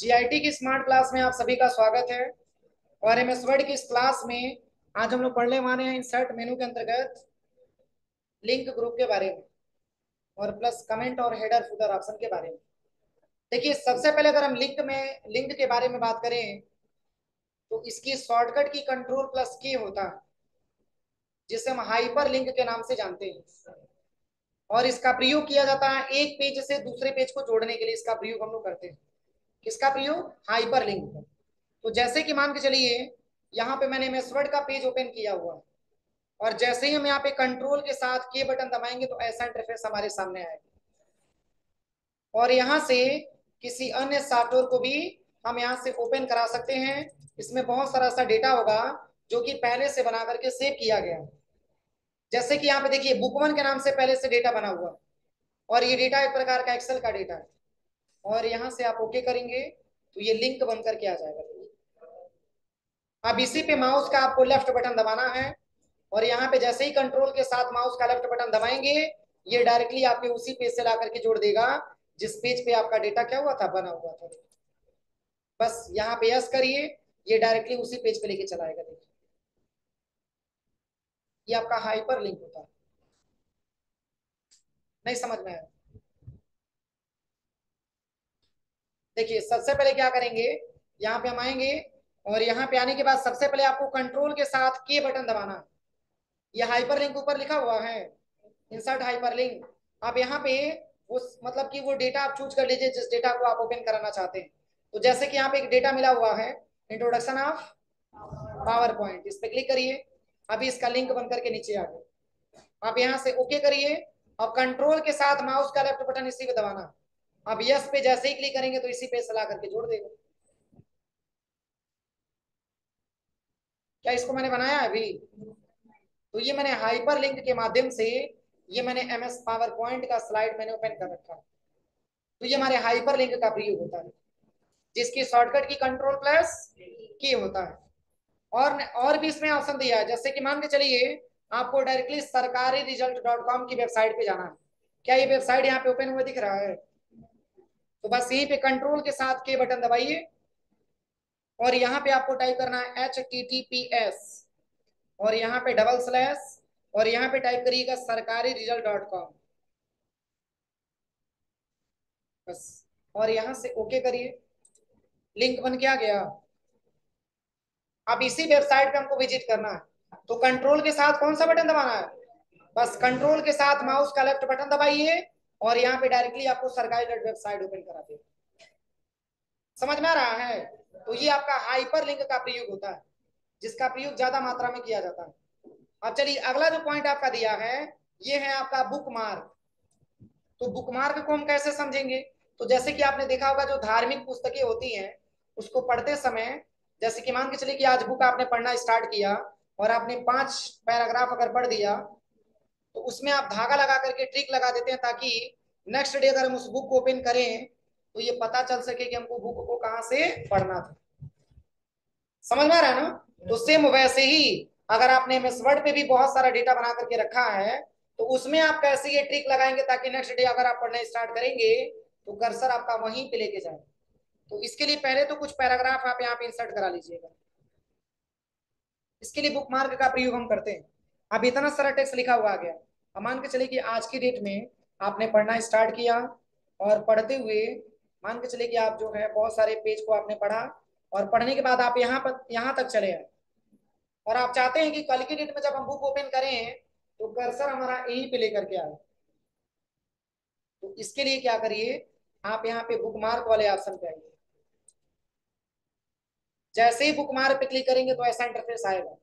GIT की smart class में आप सभी का स्वागत है। और एमएस वर्ड की इस क्लास में आज हम लोग पढ़ने वाले हैं इंसर्ट मेनू के अंतर्गत लिंक ग्रुप के बारे में और प्लस कमेंट और हेडर फुटर ऑप्शन के बारे में। देखिए, सबसे पहले अगर हम लिंक के बारे में बात करें तो इसकी शॉर्टकट की कंट्रोल प्लस की होता है, जिसे हम हाइपर लिंक के नाम से जानते हैं। और इसका प्रयोग किया जाता है एक पेज से दूसरे पेज को जोड़ने के लिए। इसका प्रयोग हम लोग करते हैं। किसका प्रयोग? हाइपर लिंक का। तो जैसे कि मान के चलिए, यहाँ पे मैंने एमएस वर्ड का पेज ओपन किया हुआ है और जैसे ही हम यहाँ पे कंट्रोल के साथ के बटन दबाएंगे तो ऐसा इंटरफेस हमारे सामने आएगा। और यहाँ से किसी अन्य सॉफ्टवेयर को भी हम यहाँ से ओपन करा सकते हैं। इसमें बहुत सारा सा डेटा होगा जो कि पहले से बना करके सेव किया गया है। जैसे कि यहाँ पे देखिए, बुक वन के नाम से पहले से डेटा बना हुआ है और ये डेटा एक प्रकार का एक्सेल का डेटा है। और यहाँ से आप ओके करेंगे तो ये लिंक बन करके आ जाएगा। अब इसी पे माउस का आपको लेफ्ट बटन दबाना है और यहाँ पे जैसे ही कंट्रोल के साथ माउस का लेफ्ट बटन दबाएंगे, ये डायरेक्टली आपके उसी पेज से ला करके जोड़ देगा जिस पेज पे आपका डेटा क्या हुआ था, बना हुआ था। बस यहाँ पे यस करिए, ये डायरेक्टली उसी पेज पे लेके चलाएगा। देखिए, ये आपका हाइपर लिंक होता है। नहीं समझ में आया? देखिए, सबसे पहले क्या करेंगे, यहाँ पे हम आएंगे और यहाँ पे आने के बाद सबसे पहले आपको कंट्रोल के साथ के बटन दबाना है। ये हाइपर लिंक ऊपर लिखा हुआ है, इंसर्ट हाइपर लिंक। आप यहाँ पे उस मतलब कि वो डेटा आप चूज कर लीजिए जिस डेटा को आप ओपन कराना चाहते हैं। तो जैसे कि यहाँ पे एक डेटा मिला हुआ है, इंट्रोडक्शन ऑफ पावर पॉइंट, इस पे क्लिक करिए। अभी इसका लिंक बन करके नीचे आ गया। आप यहाँ से ओके करिए और कंट्रोल के साथ माउस का लेफ्ट बटन इसी पे दबाना। अब यस पे जैसे ही क्लिक करेंगे तो इसी पे से ला करके जोड़ देगा। क्या इसको मैंने बनाया है अभी? तो ये मैंने हाइपर लिंक के माध्यम से, ये मैंने एमएस पावर पॉइंट का स्लाइड मैंने ओपन कर रखा है। तो ये हमारे हाइपर लिंक का प्रयोग होता है, जिसकी शॉर्टकट की कंट्रोल प्लस की होता है। और भी इसमें ऑप्शन दिया है, जैसे कि मान के चलिए आपको डायरेक्टली सरकारी रिजल्ट डॉट कॉम की वेबसाइट पे जाना है। क्या ये वेबसाइट यहाँ पे ओपन हुआ दिख रहा है? तो बस यहीं पे कंट्रोल के साथ के बटन दबाइए और यहाँ पे आपको टाइप करना है HTTPS और यहाँ पे डबल स्लैश और यहाँ पे टाइप करिएगा सरकारी रिजल्ट डॉट कॉम। बस, और यहाँ से ओके करिए, लिंक बन के आ गया। अब इसी वेबसाइट पे हमको विजिट करना है तो कंट्रोल के साथ कौन सा बटन दबाना है? बस कंट्रोल के साथ माउस का लेफ्ट बटन दबाइए और यहाँ पे डायरेक्टली आपको सरकारी वेबसाइट ओपन करा दे। समझ में आ रहा है? तो ये आपका हाइपर लिंक का प्रयोग होता है, जिसका प्रयोग ज्यादा मात्रा में किया जाता है। अब चलिए, अगला जो पॉइंट आपका दिया है ये है आपका बुक मार्क। तो बुक मार्क को हम कैसे समझेंगे? तो जैसे कि आपने देखा होगा, जो धार्मिक पुस्तकें होती हैं उसको पढ़ते समय, जैसे कि मान के चलिए कि आज बुक आपने पढ़ना स्टार्ट किया और आपने 5 पैराग्राफ अगर पढ़ दिया तो उसमें आप धागा लगा करके ट्रिक लगा देते हैं ताकि नेक्स्ट डे अगर हम उस बुक को ओपन करें तो ये पता चल सके कि हमको बुक को कहाँ से पढ़ना था। समझ में आ रहा है ना? तो सेम वैसे ही अगर आपने एमएस वर्ड पे भी बहुत सारा डेटा बना करके रखा है तो उसमें आप कैसे ये ट्रिक लगाएंगे ताकि नेक्स्ट डे अगर आप पढ़ना स्टार्ट करेंगे तो कर्सर आपका वहीं पे लेके जाए। तो इसके लिए पहले तो कुछ पैराग्राफ आप यहाँ पे इंसर्ट करा लीजिएगा। इसके लिए बुक मार्क का प्रयोग हम करते हैं। अब इतना सारा टेक्स्ट लिखा हुआ आ गया। अब मान के चलिए कि आज की डेट में आपने पढ़ना स्टार्ट किया और पढ़ते हुए मान के चलिए कि आप जो है बहुत सारे पेज को आपने पढ़ा और पढ़ने के बाद आप यहाँ तक चले आए और आप चाहते हैं कि कल की डेट में जब हम बुक ओपन करें तो कर्सर हमारा यहीं पे लेकर के आए। तो इसके लिए क्या करिए, आप यहाँ पे बुक मार्क वाले ऑप्शन पे आइए। जैसे ही बुक मार्क पे क्लिक करेंगे तो ऐसा इंटरफेस आएगा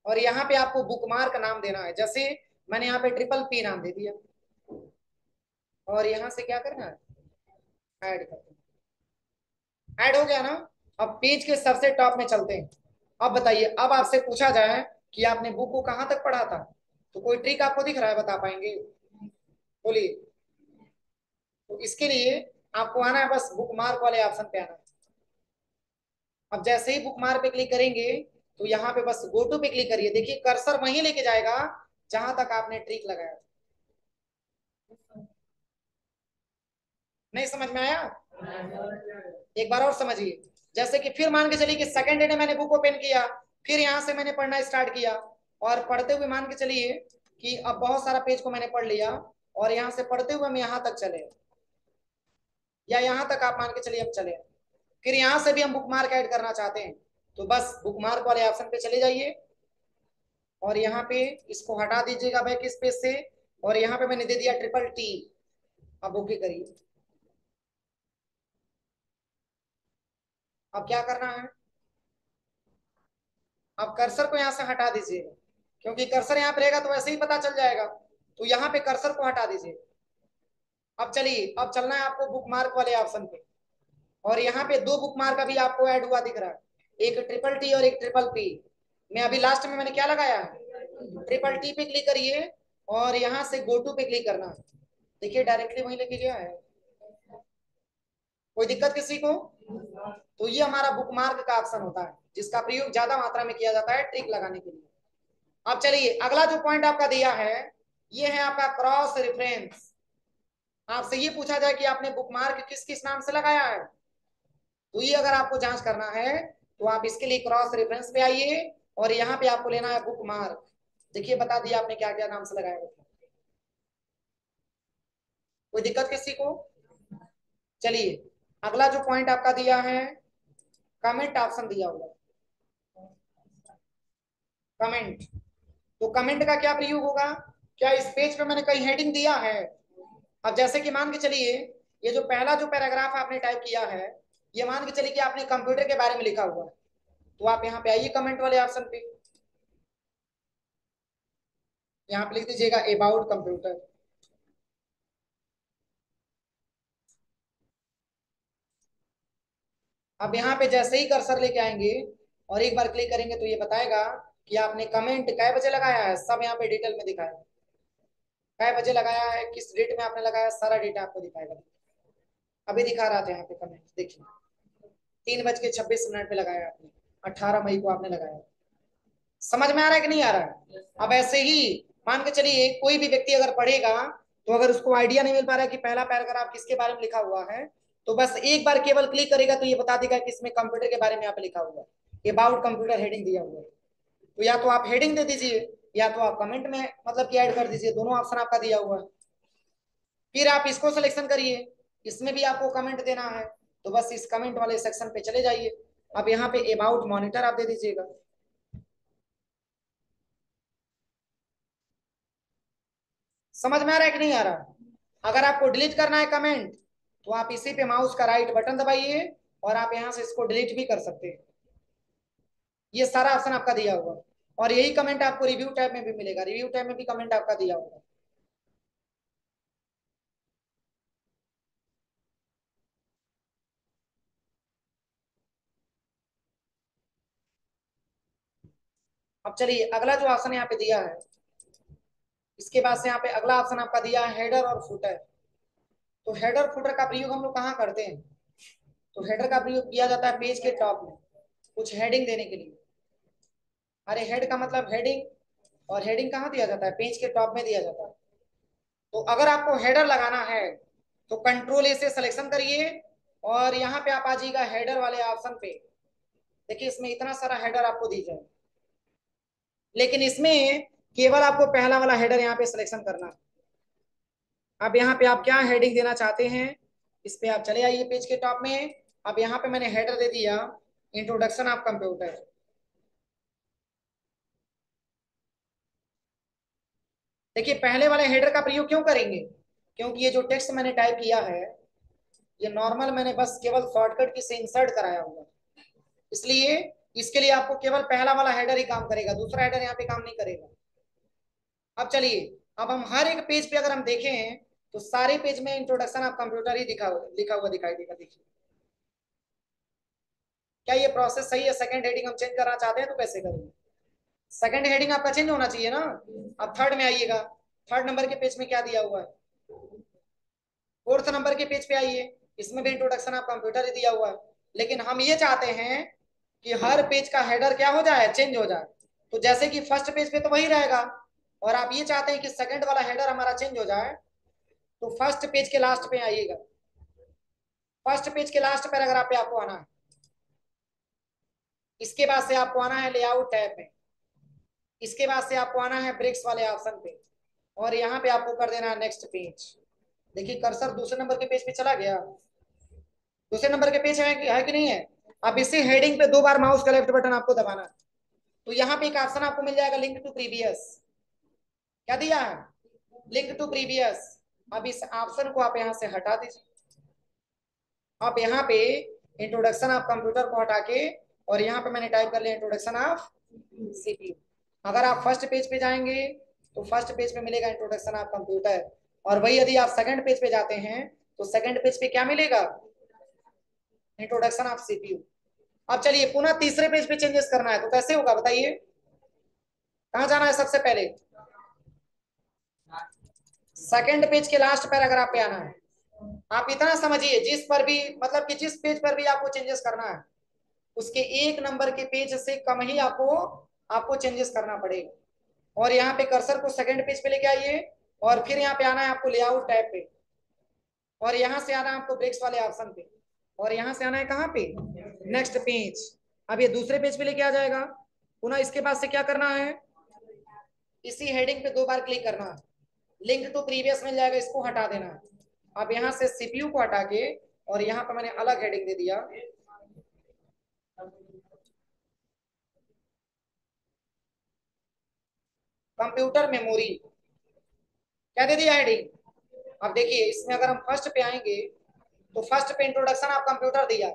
और यहाँ पे आपको बुकमार्क नाम देना है। जैसे मैंने यहाँ पे ट्रिपल पी नाम दे दिया और यहाँ से क्या करना है, ऐड कर देना। ऐड हो गया ना? अब पेज के सबसे टॉप में चलते हैं। अब बताइए, अब आपसे पूछा जाए कि आपने बुक को कहाँ तक पढ़ा था तो कोई ट्रिक आपको दिख रहा है? बता पाएंगे? बोलिए। तो इसके लिए आपको आना है, बस बुकमार्क वाले ऑप्शन पे आना है। अब जैसे ही बुकमार्क पे क्लिक करेंगे तो यहाँ पे बस गो टू पे क्लिक करिए। देखिए, कर्सर वहीं लेके जाएगा जहां तक आपने ट्रिक लगाया। नहीं समझ में आया? एक बार और समझिए, जैसे कि फिर मान के चलिए कि सेकंड डे ने मैंने बुक ओपन किया, फिर यहाँ से मैंने पढ़ना स्टार्ट किया, और पढ़ते हुए मान के चलिए कि अब बहुत सारा पेज को मैंने पढ़ लिया, और यहाँ से पढ़ते हुए हम यहाँ तक चले, या यहाँ तक आप मान के चलिए हम चले, फिर यहाँ से भी हम बुक मार्क ऐड करना चाहते हैं, तो बस बुक मार्क वाले ऑप्शन पे चले जाइए, और यहाँ पे इसको हटा दीजिएगा बैक स्पेस से, और यहाँ पे मैंने दे दिया ट्रिपल टी। अब ओके करिए। अब क्या करना है, अब कर्सर को यहाँ से हटा दीजिएगा, क्योंकि कर्सर यहाँ पे रहेगा तो वैसे ही पता चल जाएगा, तो यहाँ पे कर्सर को हटा दीजिए। अब चलिए, अब चलना है आपको बुक मार्क वाले ऑप्शन पे, और यहाँ पे दो बुक मार्क अभी आपको ऐड हुआ दिख रहा है, एक ट्रिपल टी और एक ट्रिपल पी। मैं अभी लास्ट में मैंने क्या लगाया है, ट्रिपल टी पे क्लिक करिए, और यहाँ से गो टू पे क्लिक करना है। देखिए डायरेक्टली वहीं लेके गया है, कोई दिक्कत किसी को? तो ये हमारा बुक मार्क का ऑप्शन होता है, जिसका प्रयोग ज्यादा मात्रा में किया जाता है ट्रिक लगाने के लिए। अब चलिए अगला जो पॉइंट आपका दिया है, ये है आपका क्रॉस रेफरेंस। आपसे ये पूछा जाए कि आपने बुक मार्क किस किस नाम से लगाया है, तो ये अगर आपको जांच करना है तो आप इसके लिए क्रॉस रेफरेंस पे आइए, और यहाँ पे आपको लेना है बुक मार्क। देखिए बता दिया आपने क्या क्या नाम से लगाया है, कोई दिक्कत किसी को? चलिए अगला जो पॉइंट आपका दिया है, कमेंट ऑप्शन दिया हुआ है, कमेंट। तो कमेंट का क्या प्रयोग होगा, क्या इस पेज पे मैंने कहीं हेडिंग दिया है? अब जैसे कि मान के चलिए ये जो पहला जो पैराग्राफ आपने टाइप किया है, ये मान के चलिए कि आपने कंप्यूटर के बारे में लिखा हुआ है, तो आप यहाँ पे आइए कमेंट वाले ऑप्शन पे, यहाँ पे लिख दीजिएगा अबाउट कंप्यूटर। अब यहाँ पे जैसे ही कर्सर लेके आएंगे और एक बार क्लिक करेंगे, तो ये बताएगा कि आपने कमेंट कै बजे लगाया है, सब यहाँ पे डिटेल में दिखाएगा, कै बजे लगाया है, किस डेट में आपने लगाया, सारा डेटा आपको दिखाएगा। अभी दिखा रहा था यहाँ पे कमेंट, देखिए 3:26 पे लगाया आपने, 18 मई को आपने लगाया। समझ में आ रहा है कि नहीं आ रहा है? अब ऐसे ही मान के चलिए कोई भी व्यक्ति अगर पढ़ेगा, तो अगर उसको आइडिया नहीं मिल पा रहा है कि पहला पैराग्राफ किसके बारे में लिखा हुआ है, तो बस एक बार केवल क्लिक करेगा तो ये बता देगा कि इसमें कंप्यूटर के बारे में यहाँ पे लिखा हुआ है, अबाउट कंप्यूटर हेडिंग दिया हुआ है। तो या तो आप हेडिंग दे दीजिए, या तो आप कमेंट में मतलब कि ऐड कर दीजिए, दोनों ऑप्शन आपका दिया हुआ है। फिर आप इसको सिलेक्शन करिए, इसमें भी आपको कमेंट देना है, तो बस इस कमेंट वाले सेक्शन पे चले जाइए। अब यहाँ पे अबाउट मॉनिटर आप दे दीजिएगा। समझ में आ रहा है कि नहीं आ रहा? अगर आपको डिलीट करना है कमेंट, तो आप इसी पे माउस का राइट बटन दबाइए, और आप यहां से इसको डिलीट भी कर सकते हैं। ये सारा ऑप्शन आपका दिया हुआ है, और यही कमेंट आपको रिव्यू टैब में भी मिलेगा, रिव्यू टैब में भी कमेंट आपका दिया होगा। अब चलिए अगला जो ऑप्शन यहाँ पे दिया है, इसके बाद से यहाँ पे अगला ऑप्शन आपका दिया है हेडर और फुटर। तो हेडर फुटर का प्रयोग हम लोग कहाँ करते हैं, तो हेडर का प्रयोग किया जाता है पेज के टॉप में कुछ हेडिंग देने के लिए। अरे हेड का मतलब हेडिंग, और हेडिंग कहाँ दिया जाता है, पेज के टॉप में दिया जाता है। तो अगर आपको हेडर लगाना है, तो कंट्रोल ए से सिलेक्शन करिए, और यहाँ पे आप आ जाइएगा हेडर वाले ऑप्शन पे। देखिए इसमें इतना सारा हेडर आपको दी जाए, लेकिन इसमें केवल आपको पहला वाला हेडर यहाँ पे सिलेक्शन करना है। अब यहाँ पे आप क्या हेडिंग देना चाहते हैं, इस पे आप चले आइए पेज के टॉप में। अब यहाँ पे मैंने हेडर दे दिया इंट्रोडक्शन ऑफ कंप्यूटर। देखिए पहले वाले हेडर का प्रयोग क्यों करेंगे, क्योंकि ये जो टेक्स्ट मैंने टाइप किया है, ये नॉर्मल मैंने बस केवल शॉर्टकट की से इंसर्ट कराया हुआ, इसलिए इसके लिए आपको केवल पहला वाला हेडर ही काम करेगा, दूसरा हेडर यहाँ पे काम नहीं करेगा। अब चलिए, अब हम हर एक पेज पे अगर हम देखें, तो सारे पेज में इंट्रोडक्शन ऑफ कंप्यूटर ही लिखा हुआ दिखाई देगा। देखिए क्या ये प्रोसेस सही है? सेकंड हेडिंग हम चेंज करना चाहते हैं तो कैसे करेंगे? सेकंड हेडिंग आपका चेंज होना चाहिए ना। अब थर्ड में आइएगा, थर्ड नंबर के पेज में क्या दिया हुआ है, फोर्थ नंबर के पेज पे आइए, इसमें भी इंट्रोडक्शन ऑफ कंप्यूटर ही दिया हुआ है। लेकिन हम ये चाहते हैं कि हर पेज का हेडर क्या हो जाए, चेंज हो जाए। तो जैसे कि फर्स्ट पेज पे तो वही रहेगा, और आप ये चाहते हैं कि सेकंड वाला हेडर हमारा चेंज हो जाए, तो फर्स्ट पेज के लास्ट पे आइएगा, फर्स्ट पेज के लास्ट पैराग्राफ पे आपको आना है। इसके बाद से आपको आना है लेआउट टैब में। इसके बाद से आपको आना है ब्रेक्स वाले ऑप्शन पे, और यहाँ पे आपको कर देना है नेक्स्ट पेज। देखिए कर्सर दूसरे नंबर के पेज पे चला गया। दूसरे नंबर के पेज है कि नहीं है? अब इसी हेडिंग पे 2 बार माउस का लेफ्ट बटन आपको दबाना है। तो यहाँ पे एक ऑप्शन आपको मिल जाएगा लिंक टू प्रीवियस। क्या दिया है? Link to previous. अब इस ऑप्शन को आप यहाँ से हटा दीजिए। आप यहाँ पे इंट्रोडक्शन ऑफ कंप्यूटर को हटा के, और यहाँ पे मैंने टाइप कर लिया इंट्रोडक्शन ऑफ सीपीयू। अगर आप फर्स्ट पेज पे जाएंगे तो फर्स्ट पेज पे मिलेगा इंट्रोडक्शन ऑफ कंप्यूटर, और वही यदि आप सेकंड पेज पे जाते हैं तो सेकंड पेज पे क्या मिलेगा? Introduction of CPU. अब चलिए पुनः तीसरे पेज पे चेंजेस करना है तो कैसे होगा बताइए? कहाँ जाना है सबसे पहले? सेकंड पेज के लास्ट पैराग्राफ पे आना है। आप इतना समझिए, जिस पर भी मतलब कि जिस पेज पर भी आपको चेंजेस करना है उसके 1 नंबर के पेज से कम ही आपको आपको चेंजेस करना पड़ेगा। और यहाँ पे कर्सर को सेकंड पेज पे लेके आइए, और फिर यहाँ पे आना है आपको लेआउट टैब पे, और यहाँ से आना है आपको ब्रेक्स वाले ऑप्शन पे, और यहाँ से आना है कहाँ पे? Next page. अब ये दूसरे पेज पे लेके आ जाएगा। पुनः इसके बाद से क्या करना है? इसी हेडिंग पे 2 बार क्लिक करना है। लिंक टू प्रीवियस मिल जाएगा, इसको हटा देना है। अब यहाँ से सीपीयू को हटा के, और यहाँ पे मैंने अलग हेडिंग दे दिया कंप्यूटर मेमोरी। क्या दे दिया हेडिंग? अब देखिए इसमें अगर हम फर्स्ट पे आएंगे तो फर्स्ट पे इंट्रोडक्शन ऑफ कंप्यूटर दिया,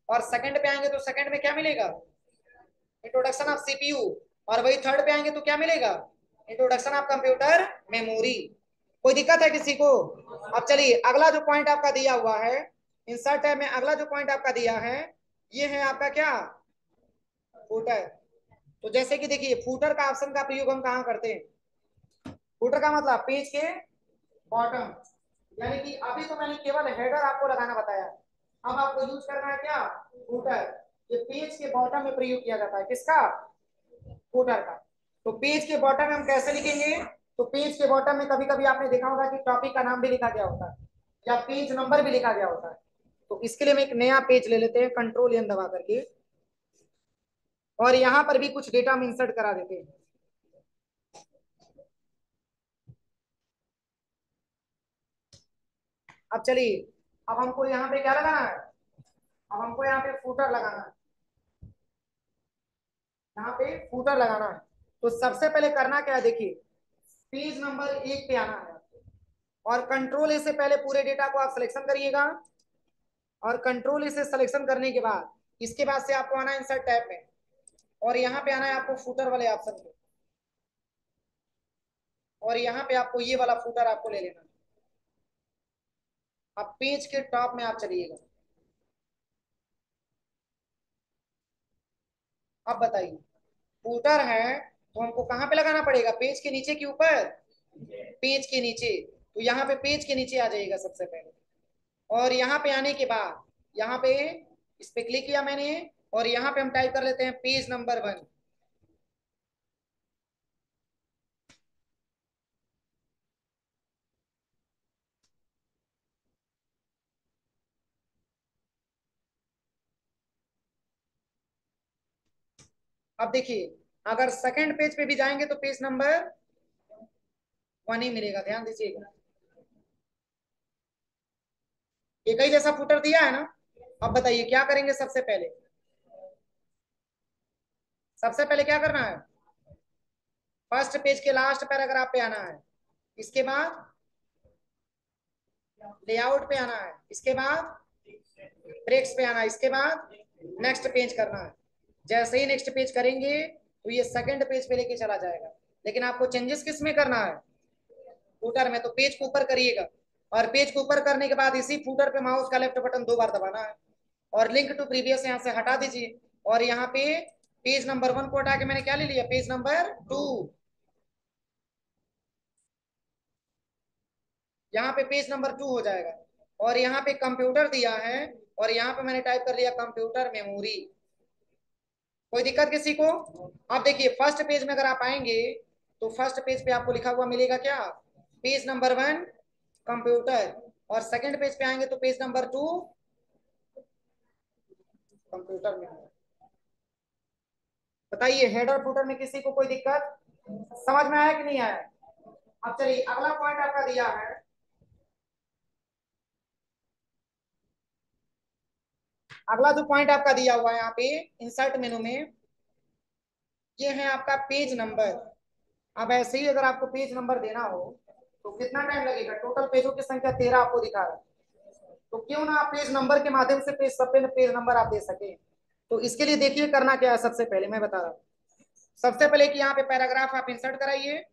और सेकंड पे आएंगे तो सेकंड में क्या मिलेगा? Introduction of CPU. और वही थर्ड पे आएंगे तो क्या मिलेगा? Introduction of computer memory. कोई दिक्कत है किसी को? अब चलिए अगला जो पॉइंट आपका दिया हुआ है इंसर्ट टैब में, अगला जो पॉइंट आपका दिया है ये है आपका क्या? फूटर। तो जैसे कि देखिए फूटर का ऑप्शन का प्रयोग हम कहाँ करते हैं? फूटर का मतलब पेज के बॉटम, यानी कि अभी तो मैंने केवल हेडर आपको लगाना बताया, अब आपको यूज करना है क्या? फूटर। ये पेज के बॉटम में प्रयोग किया जाता है, किसका? फूटर का। तो पेज के बॉटम में हम कैसे लिखेंगे? तो पेज के बॉटम में कभी कभी आपने देखा होगा कि टॉपिक का नाम भी लिखा गया होता है, या पेज नंबर भी लिखा गया होता है। तो इसके लिए हम एक नया पेज ले लेते हैं कंट्रोल एन दबा करके, और यहां पर भी कुछ डेटा हम इंसर्ट करा देते हैं। अब चलिए, अब हमको यहाँ पे क्या लगाना है? अब हमको यहाँ पे फूटर लगाना है। यहाँ पे फूटर लगाना है। तो सबसे पहले करना क्या है देखिए, पेज नंबर 1 पे आना है, और कंट्रोल ए से पहले पूरे डेटा को आप सिलेक्शन करिएगा, और कंट्रोल ए से सिलेक्शन करने के बाद इसके बाद से आपको आना है इंसर्ट टैब में, और यहाँ पे आना है आपको फूटर वाले ऑप्शन पे, और यहाँ पे आपको ये वाला फूटर आपको ले लेना है। अब पेज के टॉप में आप चलिएगा। अब बताइए, फूटर है तो हमको कहाँ पे लगाना पड़ेगा? पेज के नीचे के ऊपर? पेज के नीचे। तो यहाँ पे पेज के नीचे आ जाइएगा सबसे पहले, और यहाँ पे आने के बाद यहाँ पे इस पे क्लिक किया मैंने, और यहाँ पे हम टाइप कर लेते हैं पेज नंबर 1। अब देखिए अगर सेकंड पेज पे भी जाएंगे तो पेज नंबर 1 ही मिलेगा, ध्यान दीजिएगा। एक ही जैसा फुटर दिया है ना? अब बताइए क्या करेंगे सबसे पहले? सबसे पहले क्या करना है? फर्स्ट पेज के लास्ट पैराग्राफ पे आना है, इसके बाद लेआउट पे आना है, इसके बाद ब्रेक्स पे आना है, इसके बाद नेक्स्ट पेज करना है। जैसे ही नेक्स्ट पेज करेंगे तो ये सेकंड पेज पे लेके चला जाएगा। लेकिन आपको चेंजेस किस में करना है? फूटर में। तो पेज को ऊपर करिएगा, और पेज को ऊपर करने के बाद इसी फूटर पे माउस का लेफ्ट बटन 2 बार दबाना है, और लिंक टू प्रीवियस यहाँ से हटा दीजिए, और यहाँ पे पेज नंबर 1 को हटा के मैंने क्या ले लिया? Page number 2। यहाँ पे पेज नंबर 2 हो जाएगा, और यहाँ पे कंप्यूटर दिया है, और यहाँ पे मैंने टाइप कर लिया कंप्यूटर मेमोरी। कोई दिक्कत किसी को? अब देखिए फर्स्ट पेज में अगर आप आएंगे तो फर्स्ट पेज पे आपको लिखा हुआ मिलेगा क्या? Page number 1 computer. और सेकंड पेज पे आएंगे तो पेज नंबर 2 कंप्यूटर में है। बताइए हेडर फुटर में किसी को कोई दिक्कत? समझ में आया कि नहीं आया? अब चलिए अगला पॉइंट आपका दिया है, अगला जो पॉइंट आपका दिया हुआ है यहाँ पे इंसर्ट मेनू में, ये है आपका पेज नंबर। अब ऐसे ही अगर आपको पेज नंबर देना हो तो कितना टाइम लगेगा? टोटल पेजों की संख्या 13 आपको दिखा रहा है, तो क्यों ना आप पेज नंबर के माध्यम से पेज सब पे पेज नंबर आप दे सके। तो इसके लिए देखिए करना क्या है, सबसे पहले मैं बता रहा हूँ। सबसे पहले कि यहाँ पे पैराग्राफ आप इंसर्ट कराइए,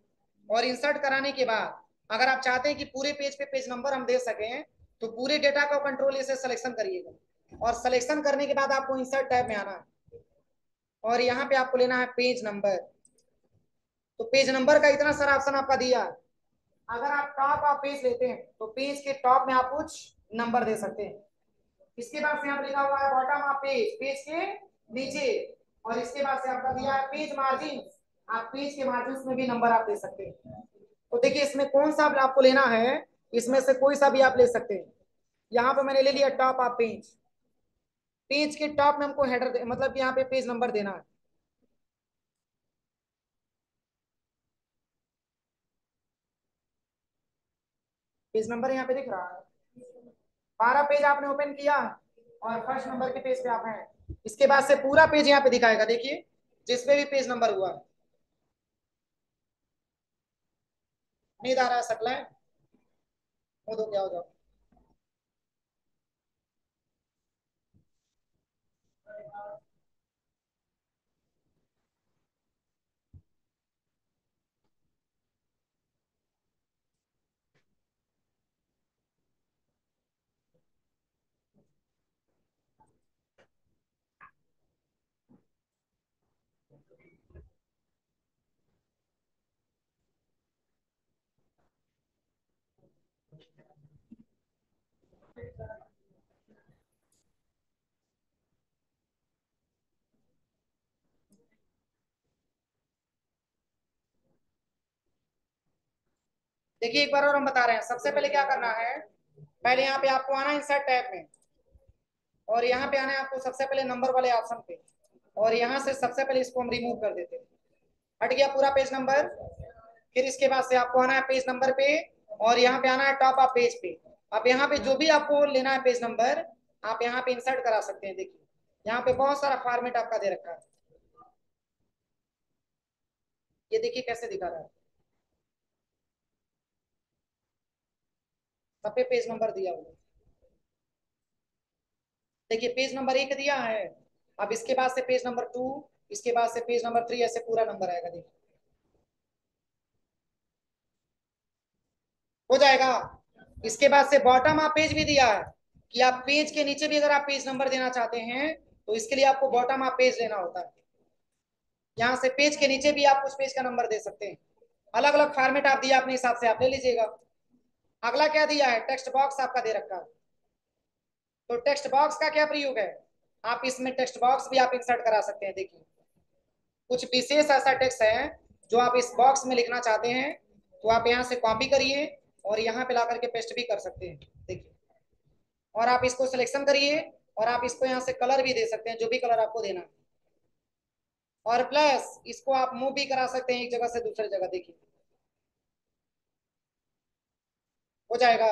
और इंसर्ट कराने के बाद अगर आप चाहते हैं कि पूरे पेज पे पेज नंबर हम दे सकें तो पूरे डेटा का कंट्रोल इसे सिलेक्शन करिएगा, और सिलेक्शन करने के बाद आपको इंसर्ट टैब में आना है, और यहाँ पे आपको लेना है पेज नंबर। तो पेज नंबर का इतना सारा ऑप्शन आपका दिया है। अगर आप टॉप आप पेज लेते हैं तो पेज के टॉप में आप कुछ नंबर दे सकते हैं। इसके बाद से यहाँ पे लिखा हुआ है बॉटम ऑफ पेज, पेज के नीचे, और इसके बाद से आपका दिया है पेज मार्जिन, आप पेज के मार्जिन में भी नंबर आप दे सकते हैं। तो देखिए इसमें कौन सा आपको लेना है, इसमें से कोई सा भी आप ले सकते हैं। यहाँ पे मैंने ले लिया टॉप ऑफ पेज, पेज के टॉप में हमको हेडर मतलब यहाँ पे पेज नंबर देना है। पेज नंबर यहाँ पे दिख रहा है, 12 पेज आपने ओपन किया और फर्स्ट नंबर के पेज पे आप हैं। इसके बाद से पूरा पेज यहाँ पे दिखाएगा, देखिए जिसपे भी पेज नंबर हुआ। नींद आ रहा है सकला है, वो दो क्या हो जाओ। देखिए एक बार और हम बता रहे हैं, सबसे पहले क्या करना है, पहले यहाँ पे आपको आना इंसर्ट टैब में, और यहाँ पे आना है आपको सबसे पहले नंबर वाले ऑप्शन पे, और यहाँ से सबसे पहले इसको हम रिमूव कर देते हैं। हट गया पूरा पेज नंबर। फिर इसके बाद से आपको आना है पेज नंबर पे, और यहाँ पे आना है टॉप ऑफ पेज पे। अब यहाँ पे जो भी आपको लेना है पेज नंबर आप यहाँ पे इंसर्ट करा सकते हैं। देखिए यहाँ पे बहुत सारा फॉर्मेट आपका दे रखा है, ये देखिए कैसे दिखा रहा है, सब पे पेज नंबर दिया हुआ है। देखिए पेज नंबर 1 दिया है, अब इसके बाद से पेज नंबर 2, इसके बाद से पेज नंबर 3, ऐसे पूरा नंबर आएगा। देखिए हो जाएगा। इसके बाद से बॉटम आप पेज भी दिया है कि आप पेज के नीचे भी अगर आप पेज नंबर देना चाहते हैं तो इसके लिए आपको बॉटम आप पेज लेना होता है। यहाँ से पेज के नीचे भी आप उस पेज का नंबर दे सकते हैं। अलग अलग फॉर्मेट आप दिया अपने हिसाब से आप ले लीजिएगा। अगला क्या दिया है, टेक्स्ट बॉक्स आपका दे रखा है। तो टेक्स्ट बॉक्स का क्या प्रयोग है, आप इसमें टेक्स्ट बॉक्स भी आप इंसर्ट करा सकते हैं। देखिए कुछ विशेष ऐसा टेक्स्ट है जो आप इस बॉक्स में लिखना चाहते हैं, तो आप यहाँ से कॉपी करिए और यहाँ पे ला करके पेस्ट भी कर सकते हैं। देखिए और आप इसको सिलेक्शन करिए, और आप इसको यहाँ से कलर भी दे सकते हैं, जो भी कलर आपको देना है। और प्लस इसको आप मूव भी करा सकते हैं एक जगह से दूसरी जगह। देखिए हो जाएगा।